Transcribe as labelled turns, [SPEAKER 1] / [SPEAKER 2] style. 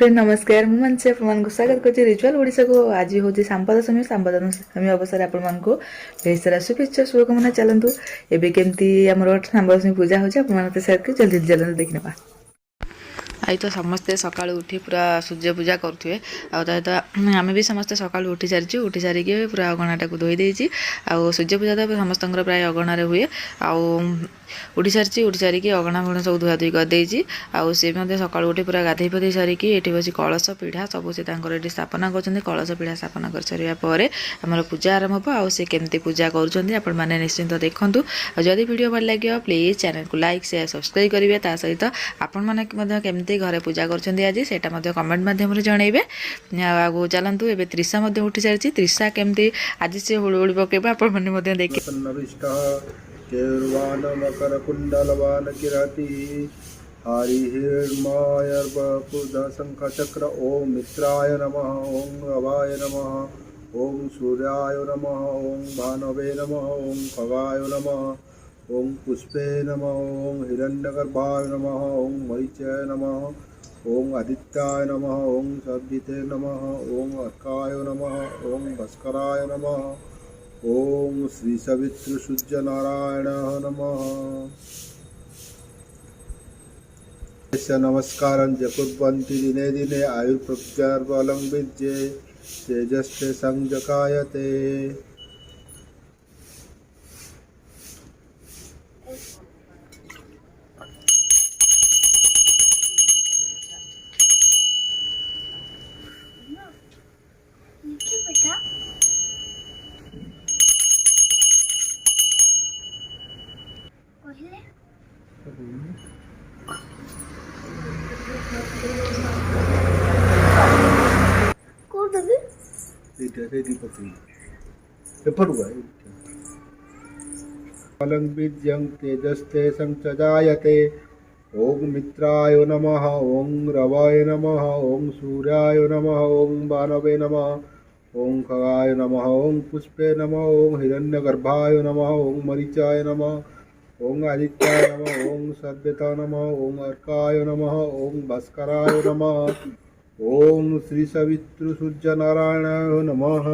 [SPEAKER 1] Friend नमस्कार मु मानसी आपको स्वागत कर रिचुअल ओडिशा को आज हूँ सांपद समय सांपद अवसर आपको ढेर सारा शुभेच्छा शुभकामना चलतु एवं केमती आम सांपद समय पूजा होती सेयार जल्दी जल्दी देखने आई तो समस्ते सका उठी पूरा सूर्य पूजा करुवे आम भी समस्ते सका उठी सारिकी पूरा अगणा को धोई देती सूर्य पूजा तो समस्त प्राय अगणार हुए उठी सारिकी अगणा फुण सब धुआ धुई करदे सी सका उठी पूरा गाधे पाधे सारिकी ये बस कलश पीढ़ा सब से ये स्थापना कर कलश पीढ़ा स्थापना कर सारापर आम पूजा आरंभ हो सी केमती पूजा कर निश्चिंत देखूँ जदि वीडियो भल लगे प्लीज चैनल को लाइक शेयर सब्सक्राइब करेंगे ता सहित आपण मैंने घरे पूजा कर कमेंट मध्यम जनइबे आगू चलतु ए त्रिशा उठी सारी त्रिशा केमती आज सी हुड़ पकेबा आपण देखे
[SPEAKER 2] मकर कुंडलवान किराती शंख चक्र ओम मित्राय नमः ओम रवाय नमः ओम सूर्याय नमः ओम भानवे नमः ओम खगाय नमः ओम पुष्पे नमः ओम हिरण्यगर्भाय नमः ओम मरीचाय नमः ओम आदित्याय नमः ओम सद्दिते नमः ओम अर्काय नमः ओम भास्कराय नमः ओम श्री सवित्र सूर्य नारायण नमः नमस्कार जकुर्वन्ति दिने दिने आयुर्प्रत्यार्बलं विद्ये तेजस्ते संजकायते फलं बीजं तेजस्ते संचजायते ओम मित्राय नमः ओम रवाय नमः ओम सूर्याय नमः ओम भानवे नमः ओम खगाय नमः ओम पुष्पे नमः ओम हिरण्यगर्भाय नमः ओम मरीचाय नमः ओम आदित्याय नमः ओम सद्यता नमः ओम अर्काय नमः ओम भास्कराय नमः ओम श्री सवित्र सूर्य नारायणाय नमः।